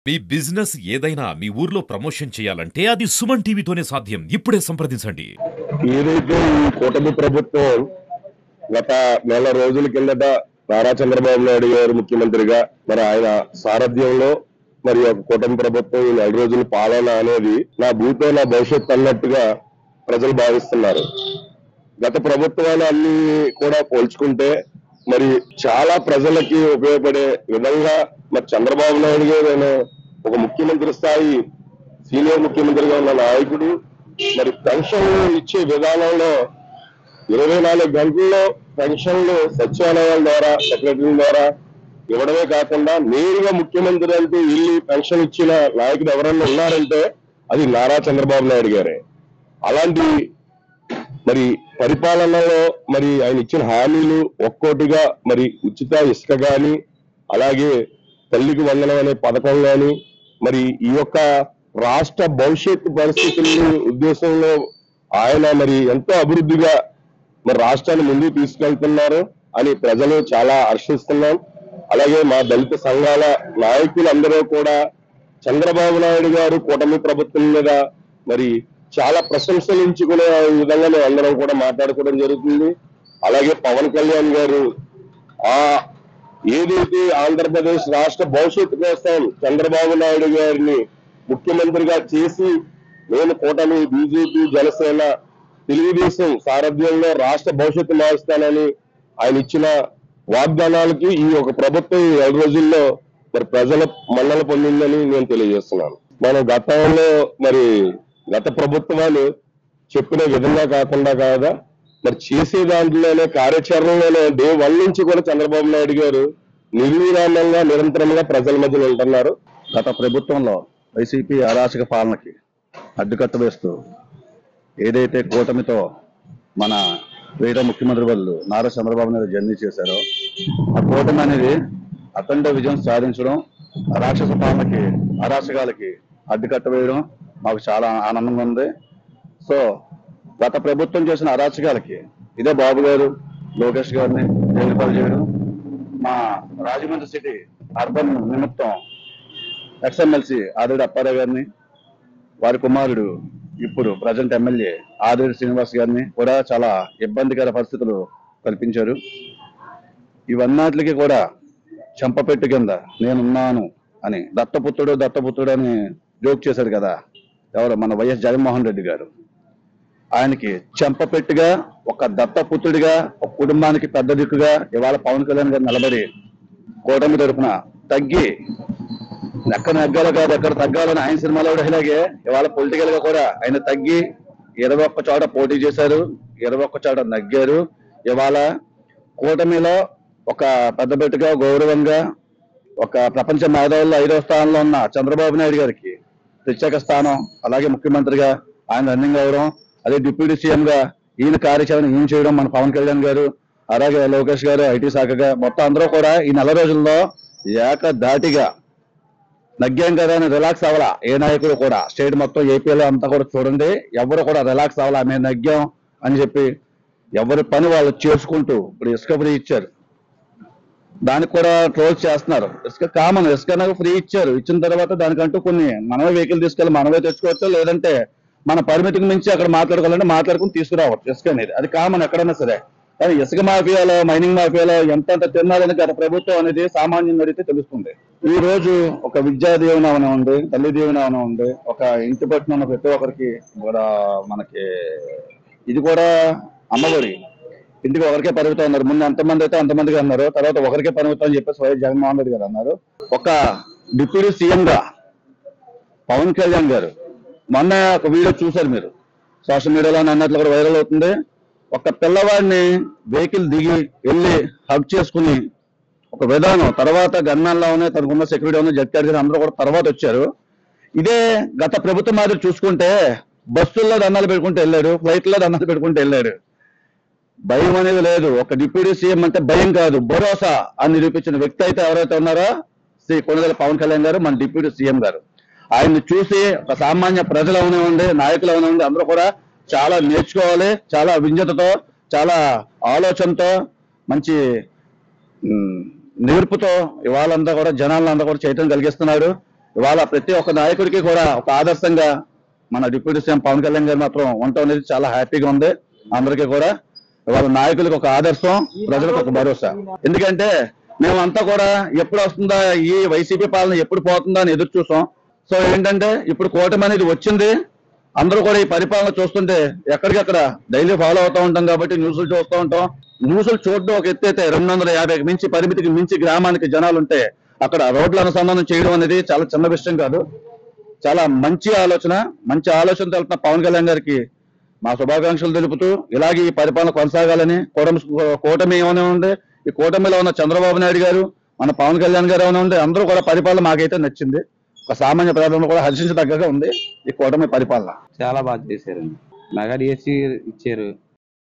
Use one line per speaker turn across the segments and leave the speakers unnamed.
మీ business ఏదైనా మీ ఊర్లో promotion చేయాలంటే అది సుమన్ టీవీతోనే సాధ్యం. ఇప్పుడే సంప్రదించండి.
ఏదైతే ఈ కూటమి ప్రభుత్వం గత నెల రోజుల కిందట నారా చంద్రబాబు నాయుడు గారు ముఖ్యమంత్రిగా మరి ఆయన సారథ్యంలో మరి ఒక కూటమి ప్రభుత్వం ఈ నెల రోజుల పాలన అనేది నా భూతో నా భవిష్యత్ అన్నట్టుగా ప్రజలు భావిస్తున్నారు. గత ప్రభుత్వాలు అన్ని కూడా పోల్చుకుంటే మరి చాలా ప్రజలకి ఉపయోగపడే విధంగా మరి చంద్రబాబు నాయుడు గారు ఒక ముఖ్యమంత్రి స్థాయి సీనియర్ ముఖ్యమంత్రిగా ఉన్న నాయకుడు మరి పెన్షన్ ఇచ్చే విధానంలో 24 గంటల్లో పెన్షన్లు సచివాలయాల ద్వారా సెక్రటరీల ద్వారా ఇవ్వడమే కాకుండా నేరుగా ముఖ్యమంత్రి అంటూ వెళ్ళి పెన్షన్ ఇచ్చిన నాయకుడు ఎవరన్నా ఉన్నారంటే అది నారా చంద్రబాబు నాయుడు గారే. అలాంటి మరి పరిపాలనలో మరి ఆయన ఇచ్చిన హామీలు ఒక్కోటిగా మరి ఉచిత ఇసుక గాని అలాగే తల్లికి వందనం అనే పథకం గాని మరి ఈ యొక్క రాష్ట్ర భవిష్యత్తు పరిస్థితుల ఉద్దేశంలో ఆయన మరి ఎంతో అభివృద్ధిగా మరి రాష్ట్రాన్ని ముందుకు తీసుకెళ్తున్నారు అని ప్రజలు చాలా హర్షిస్తున్నాం. అలాగే మా దళిత సంఘాల నాయకులందరూ కూడా చంద్రబాబు నాయుడు గారు కూటమి ప్రభుత్వం మీద మరి చాలా ప్రశంసలించుకునే విధంగా మేము అందరం కూడా మాట్లాడుకోవడం జరుగుతుంది. అలాగే పవన్ కళ్యాణ్ గారు ఏదైతే ఆంధ్రప్రదేశ్ రాష్ట్ర భవిష్యత్తు కోసం చంద్రబాబు నాయుడు గారిని ముఖ్యమంత్రిగా చేసి నేను కూటమి బీజేపీ జనసేన తెలుగుదేశం సారథ్యంలో రాష్ట్ర భవిష్యత్తు మారుస్తానని ఆయన ఇచ్చిన వాగ్దానాలకి ఈ ఒక ప్రభుత్వం 2 రోజుల్లో మరి ప్రజల మన్నలు పొందిందని నేను తెలియజేస్తున్నాను. మనం గతంలో మరి గత ప్రభుత్వాలు చెప్పిన విధంగా కాకుండా కాదా మరి చేసే దాంట్లోనే కార్యాచరణలోనే డే 1 నుంచి కూడా చంద్రబాబు నాయుడు గారు నిర్విరామంగా నిరంతరంగా ప్రజల మధ్యలో ఉంటున్నారు.
గత ప్రభుత్వంలో వైసీపీ అరాచక పాలనకి అడ్డుకట్ట వేస్తూ ఏదైతే కూటమితో మన వేరే ముఖ్యమంత్రి వాళ్ళు నారా చంద్రబాబు నాయుడు జర్నీ చేశారో ఆ కూటమి అనేది అఖండ విజయం సాధించడం, రాక్షస పాలనకి అరాచకాలకి అడ్డుకట్ట వేయడం మాకు చాలా ఆనందంగా ఉంది. సో గత ప్రభుత్వం చేసిన అరాచకాలకి ఇదే బాబు గారు లోకేష్ గారిని జైలుపాలు చేయడం, మా రాజమండ్రి సిటీ అర్బన్ నిమిత్తం ఎక్స్ఎమ్మెల్సీ ఆదిరెడ్డి అప్పారావు గారిని, వారి కుమారుడు ఇప్పుడు ప్రజెంట్ ఎమ్మెల్యే ఆదిరెడ్డి శ్రీనివాస్ గారిని కూడా చాలా ఇబ్బందికర పరిస్థితులు కల్పించారు. ఇవన్నిటికి కూడా చెంపపెట్టు కింద నేనున్నాను అని దత్తపుత్రుడు అని జోక్ చేశారు కదా ఎవరు, మన వైఎస్ జగన్మోహన్ రెడ్డి గారు. ఆయనకి చెంపపెట్టుగా ఒక దత్తపుత్రుడిగా ఒక కుటుంబానికి పెద్ద దిక్కుగా ఇవాళ పవన్ కళ్యాణ్ గారు నిలబడి కూటమి తరఫున తగ్గి ఎక్కడ నెగ్గాలో కాదు ఎక్కడ తగ్గాలని ఆయన సినిమాలో కూడా ఇలాగే ఇవాళ పొలిటికల్ గా కూడా ఆయన తగ్గి 21 చోట పోటీ చేశారు, 21 చోట నగ్గారు. ఇవాళ కూటమిలో ఒక పెద్ద పెట్టుగా గౌరవంగా ఒక ప్రపంచ మేధావుల్లో 5వ స్థానంలో ఉన్న చంద్రబాబు నాయుడు గారికి ప్రత్యేక స్థానం, అలాగే ముఖ్యమంత్రిగా ఆయన రన్నింగ్ అవడం, అదే డిప్యూటీ సీఎం గా ఈయన కార్యాచరణ ఈయన చేయడం మన పవన్ కళ్యాణ్ గారు, అలాగే లోకేష్ గారు ఐటీ శాఖగా మొత్తం అందరూ కూడా ఈ నెల రోజుల్లో ఏకధాటిగా నగ్గాం కదా అని రిలాక్స్ అవ్వాలా. ఏ నాయకుడు కూడా స్టేట్ మొత్తం ఏపీలో అంతా కూడా చూడండి, ఎవరు కూడా రిలాక్స్ అవ్వాలా. మేము నగ్గాం అని చెప్పి ఎవరి పని వాళ్ళు చేసుకుంటూ ఇప్పుడు ఇసుక ఫ్రీ ఇచ్చారు, దానికి కూడా ట్రోల్స్ చేస్తున్నారు. ఇసుక కామన్, ఇసుక నాకు ఫ్రీ ఇచ్చారు, ఇచ్చిన తర్వాత దానికంటూ కొన్ని మనమే వెహికల్ తీసుకెళ్ళి మనమే తెచ్చుకోవచ్చు, లేదంటే మన పరిమితికి మించి అక్కడ మాట్లాడుకోవాలంటే మాట్లాడుకుని తీసుకురావచ్చు ఇసుక అనేది, అది కామన్ ఎక్కడైనా సరే. కానీ ఇసుక మాఫియాలో మైనింగ్ మాఫియాలో ఎంత తిన్నారని గత ప్రభుత్వం అనేది సామాన్యంగా అడిగితే తెలుస్తుంది. ఈ రోజు ఒక విద్యా దీవెన ఉంది, తల్లి దీవెన ఉంది, ఒక ఇంటి పట్టిన ఉన్న ప్రతి ఒక్కరికి కూడా మనకి ఇది కూడా అమ్మఒడి ఇంటికి ఒకరికే పరిమితం అన్నారు. ముందు ఎంతమంది అయితే అంతమందికి అన్నారు, తర్వాత ఒకరికే పరిమితం అని చెప్పేసి వైఎస్ జగన్మోహన్ రెడ్డి గారు అన్నారు. ఒక డిప్యూటీ సీఎం గా పవన్ కళ్యాణ్ గారు మొన్న ఒక వీడియో చూశారు మీరు, సోషల్ మీడియాలో అన్నట్లు కూడా వైరల్ అవుతుంది. ఒక పిల్లవాడిని వెహికల్ దిగి వెళ్ళి హగ్ చేసుకుని ఒక విధానం, తర్వాత గన్మ్యాన్ లో ఉన్నాయి, తనకున్న సెక్యూరిటీ ఉంది, జడ్కారీ అందరూ కూడా తర్వాత వచ్చారు. ఇదే గత ప్రభుత్వం మాదిరి చూసుకుంటే బస్సుల్లో దండాలు పెట్టుకుంటూ వెళ్ళారు, ఫ్లైట్లో దండాలు పెట్టుకుంటూ వెళ్ళారు. భయం అనేది లేదు. ఒక డిప్యూటీ సీఎం అంటే భయం కాదు, భరోసా అని నిరూపించిన వ్యక్తి అయితే ఎవరైతే ఉన్నారో శ్రీ కొణిదెల పవన్ కళ్యాణ్ గారు, మన డిప్యూటీ సీఎం గారు. ఆయన్ని చూసి ఒక సామాన్య ప్రజలు అవనివ్వండి, నాయకులు అవనివ్వండి, అందరూ కూడా చాలా నేర్చుకోవాలి. చాలా విజ్ఞతతో, చాలా ఆలోచనతో, మంచి నేర్పుతో ఇవాళంతా కూడా జనాలంతా కూడా చైతన్యం కలిగిస్తున్నాడు. ఇవాళ ప్రతి ఒక్క నాయకుడికి కూడా ఒక ఆదర్శంగా మన డిప్యూటీ సీఎం పవన్ కళ్యాణ్ గారు మాత్రం ఉండటం అనేది చాలా హ్యాపీగా ఉంది. అందరికీ కూడా ఇవాళ నాయకులకు ఒక ఆదర్శం, ప్రజలకు ఒక భరోసా. ఎందుకంటే మేమంతా కూడా ఎప్పుడు వస్తుందా ఈ వైసీపీ పాలన ఎప్పుడు పోతుందా అని ఎదురు చూసాం. సో ఏంటంటే ఇప్పుడు కూటమి అనేది వచ్చింది. అందరూ కూడా ఈ పరిపాలన చూస్తుంటే ఎక్కడికక్కడ డైలీ ఫాలో అవుతూ ఉంటాం కాబట్టి న్యూస్లు చూస్తూ ఉంటాం. న్యూస్లు చూడడం ఒక ఎత్తు అయితే 250కి మించి పరిమితికి మించి గ్రామానికి జనాలు ఉంటే అక్కడ రోడ్ల అనుసంధానం చేయడం అనేది చాలా చిన్న విషయం కాదు. చాలా మంచి ఆలోచన తెలుపుతున్న పవన్ కళ్యాణ్ గారికి మా శుభాకాంక్షలు తెలుపుతూ ఇలాగే ఈ పరిపాలన కొనసాగాలని కూటమి ఏమైనా ఉండే ఈ కూటమిలో ఉన్న చంద్రబాబు నాయుడు గారు, మన పవన్ కళ్యాణ్ గారు ఏమైనా ఉండే అందరూ కూడా పరిపాలన మాకైతే నచ్చింది. ఒక సామాన్య ప్రజలను కూడా హర్షించదగ్గగా ఉంది ఈ కూటమి పరిపాలన.
చాలా బాగా చేశారండి. మెగా డిఎస్సి ఇచ్చారు,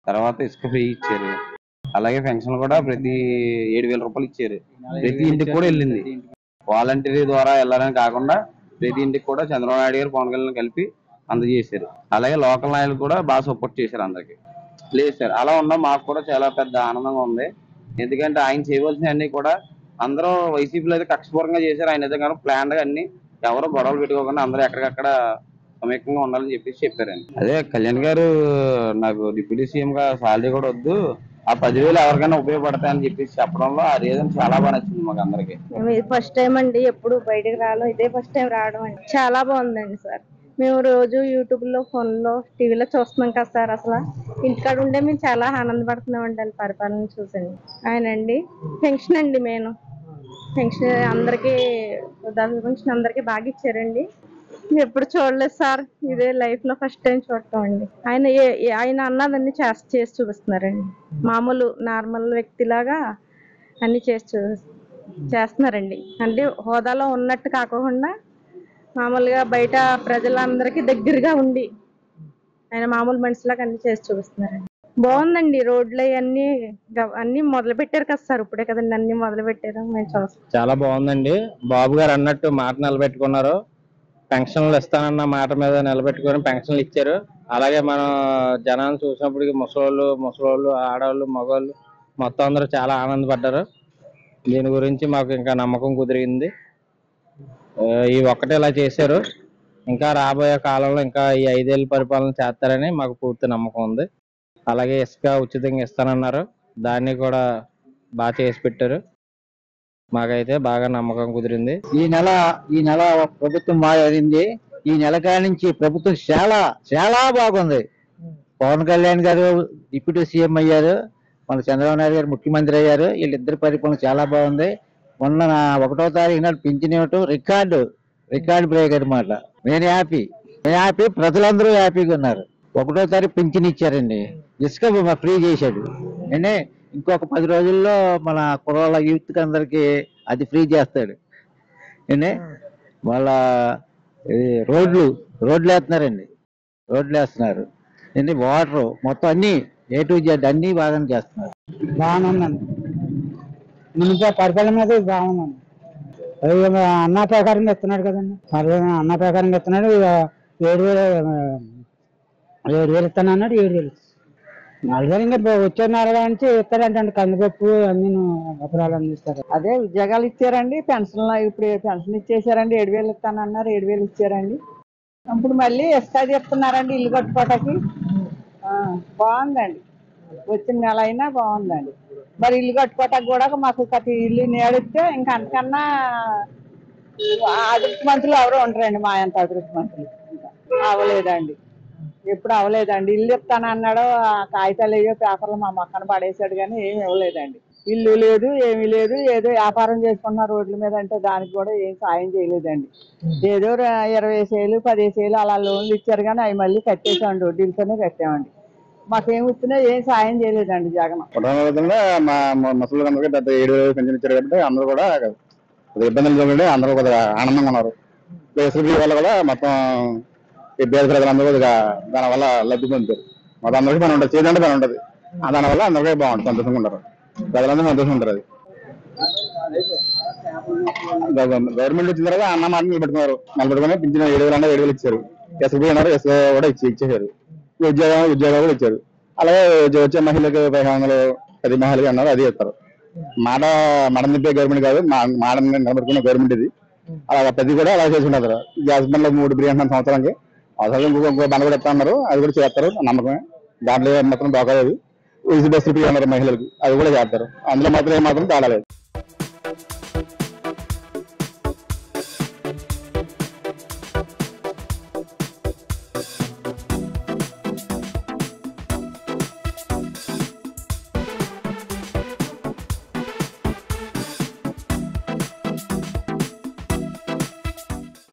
తర్వాత ఇసుక ఫ్రీ ఇచ్చారు, అలాగే పెన్షన్ కూడా ప్రతి 7,000 రూపాయలు ఇచ్చారు. ప్రతి ఇంటికి కూడా వెళ్ళింది. వాలంటీర్ ద్వారా వెళ్ళాలని కాకుండా ప్రతి ఇంటికి కూడా చంద్రబాబు నాయుడు గారు పవన్ కళ్యాణ్ కలిపి అందజేశారు. అలాగే లోకల్ నాయకులు కూడా బాగా సపోర్ట్ చేశారు అందరికి. లేదు సార్, అలా ఉండడం మాకు కూడా చాలా పెద్ద ఆనందంగా ఉంది. ఎందుకంటే ఆయన చేయవలసిన అన్ని కూడా అందరూ వైసీపీలో అయితే కక్షపూర్వకంగా చేశారు. ఆయన అయితే కానీ ప్లాన్ గా అన్ని ఎవరు గొడవలు పెట్టుకోకుండా అందరూ ఎక్కడికక్కడ సమైక్యంగా ఉండాలని చెప్పారండి. అదే కళ్యాణ్ గారు నాకు డిప్యూటీ సీఎం గా సాలరీ కూడా వద్దు, ఆ 10,000 ఎవరికైనా ఉపయోగపడతాయని చెప్పడంలో ఆ రీజన్ చాలా బాగా నచ్చింది మాకు అందరికి.
ఫస్ట్ టైం అండి, ఎప్పుడు బయటకు రావడం ఇదే ఫస్ట్ టైం రావడం అండి. చాలా బాగుందండి సార్. మేము రోజు యూట్యూబ్ లో, ఫోన్ లో, టీవీలో చూస్తున్నాం కదా సార్. అసలు ఇంటికాడ ఉండే మేము చాలా ఆనందపడుతున్నాం అండి పరిపాలన చూసండి. ఆయన అండి పెన్షన్ అండి, నేను పెన్షన్ అందరికి పెన్షన్ అందరికి బాగా ఇచ్చారండి. ఎప్పుడు చూడలేదు సార్, ఇదే లైఫ్ లో ఫస్ట్ టైం చూడటం అండి. ఆయన అన్నదన్నీ చేసి చూపిస్తున్నారండి. మామూలు నార్మల్ వ్యక్తిలాగా అన్ని చేస్తున్నారండి. అంటే హోదాలో ఉన్నట్టు కాకుండా మామూలుగా బయట ప్రజలందరికీ దగ్గరగా ఉండి ఆయన మామూలు మనిషిలాగా అన్ని చేసి చూపిస్తున్నారండి. బాగుందండి. రోడ్లు అన్ని మొదలు పెట్టారు కదా సార్, ఇప్పుడే కదండి అన్ని మొదలు పెట్టారు. మేము చూస్తాం.
చాలా బాగుందండి. బాబు గారు అన్నట్టు మాట నిలబెట్టుకున్నారు. పెన్షన్లు ఇస్తానన్న మాట మీద నిలబెట్టుకొని పెన్షన్లు ఇచ్చారు. అలాగే మనం జనాన్ని చూసినప్పటికీ ముసలోళ్ళు, ఆడవాళ్ళు, మగవాళ్ళు మొత్తం అందరూ చాలా ఆనందపడ్డారు. దీని గురించి మాకు ఇంకా నమ్మకం కుదిరింది. ఈ ఒక్కటే ఇలా చేశారు, ఇంకా రాబోయే కాలంలో ఇంకా ఈ 5 ఏళ్ళ పరిపాలన చేస్తారని మాకు పూర్తి నమ్మకం ఉంది. అలాగే ఇసుక ఉచితంగా ఇస్తానన్నారు, దాన్ని కూడా బాగా చేసి పెట్టారు. మాకైతే బాగా నమ్మకం కుదిరింది.
ఈ నెల ప్రభుత్వం మారింది. ఈ నెల కాడి నుంచి ప్రభుత్వం చాలా చాలా బాగుంది. పవన్ కళ్యాణ్ గారు డిప్యూటీ సీఎం అయ్యారు, మన చంద్రబాబు నాయుడు గారు ముఖ్యమంత్రి అయ్యారు. వీళ్ళిద్దరి పరిపాలన చాలా బాగుంది. మొన్న 1వ తారీఖు నాడు పింఛన్ ఇవ్వటం రికార్డు బ్రేక్ అనమాట. నేను హ్యాపీ, ప్రజలందరూ హ్యాపీగా ఉన్నారు. 1వ తారీఖు పింఛన్ ఇచ్చారండి. ఇసుక ఫ్రీ చేశాడు. ఇంకొక 10 రోజుల్లో మన కుర్రాళ్ళ యూత్ అందరికి అది ఫ్రీ చేస్తాడు. వాళ్ళ రోడ్లు వేస్తున్నారండి, వాటర్ మొత్తం అన్ని A to Z అన్ని బాగా చేస్తున్నారు.
బాగుందండి. మున్సిపల్ పరిపాలన మీద బాగుందండి. అన్న ప్రకారంగా ఇస్తున్నాడు కదండి, అన్న ప్రకారంగా ఇస్తున్నాడు. 7,000 ఇస్తాను అన్నాడు. 7,000 4,000 ఇంకా వచ్చే నెల నుంచి ఇస్తాడంటే కందిపప్పు అన్ని అపరాలు అందిస్తారు.
అదే ఉద్యోగాలు ఇచ్చారండి. పెన్షన్ ఇప్పుడు పెన్షన్ ఇచ్చేసారండి. 7,000 ఇస్తాను అన్నారు, 7,000 ఇచ్చారండి. ఇప్పుడు మళ్ళీ ఇస్తాది చెప్తున్నారండి ఇల్లు కట్టుకోవటానికి. బాగుందండి, వచ్చిన నెల అయినా బాగుందండి. మరి ఇల్లు కట్టుకోవటానికి కూడా మాకు ప్రతి ఇల్లు నేడిస్తే ఇంకా అంతకన్నా అదృష్ట మంత్రులు ఎవరో ఉంటారండి. మా అంత అదృష్ట మంత్రులు అవలేదండి, ఎప్పుడు అవలేదండి. ఇల్లు ఇస్తాను అన్నాడు, కాగితాలు అయ్యో పేపర్లు మా మొక్కన పడేసాడు, కానీ ఏమి ఇవ్వలేదండి. ఇల్లు లేదు, ఏమీ లేదు. ఏదో వ్యాపారం చేసుకున్న రోడ్ల మీద అంటే దానికి కూడా ఏం సాయం చేయలేదండి. ఏదో 20,000 10,000 అలా లోన్లు ఇచ్చారు, కానీ అవి మళ్ళీ కట్టేసామండి, వడ్డీలతోనే కట్టామండి. మాకేం వచ్చినా ఏం సాయం చేయలేదండి జగన్.
మా ముసలిందరికీ 7,000 పెన్షన్ ఇచ్చారు కాబట్టి అందరూ కూడా ఇబ్బందులు చూడండి, అందరూ కొద్దిగా ఆనందంగా ఉన్నారు. ఎస్ఎల్బీ వల్ల కూడా మొత్తం ఈ పేద ప్రజలందరూ కొద్దిగా దానివల్ల లబ్ధి పొందుతారు. మొత్తం అందరికీ పని ఉంటుంది, చేయాలంటే పని ఉంటుంది. దానివల్ల అందరికీ బాగుంటుంది, సంతోషంగా ఉంటారు, ప్రజలందరూ సంతోషంగా ఉంటారు. అది గవర్నమెంట్ వచ్చిన తర్వాత అన్న మాట నిలబెట్టుకుని పింఛన్ 7,000 ఇచ్చారు. ఎస్ఎల్బీ అన్నారు, ఎస్ఏ కూడా ఇచ్చేసారు. ఉద్యోగాలు కూడా ఇచ్చారు. అలాగే వచ్చే మహిళలకు 500 10 మహిళలు అన్నారు, అది ఇస్తారు. మాట నింపే గవర్నమెంట్ కాదు, మాట నిలబెట్టుకునే గవర్నమెంట్ ఇది. అలా ప్రతి కూడా అలా చేసుకుంటారు. గ్యాస్ బండ్లు 3 ఫ్రీ అంటున్నారు సంవత్సరానికి, అసలు ఇంకో బండ కూడా ఇస్తా అన్నారు, అది కూడా చేస్తారు నమ్మకమే. దాంట్లో మాత్రం దోకాలేదు. ఈజీ బస్సులు ఫ్రీ అన్నారు మహిళలకు, అది కూడా చేస్తారు. అందులో మాత్రం ఏమాత్రం తేడా లేదు.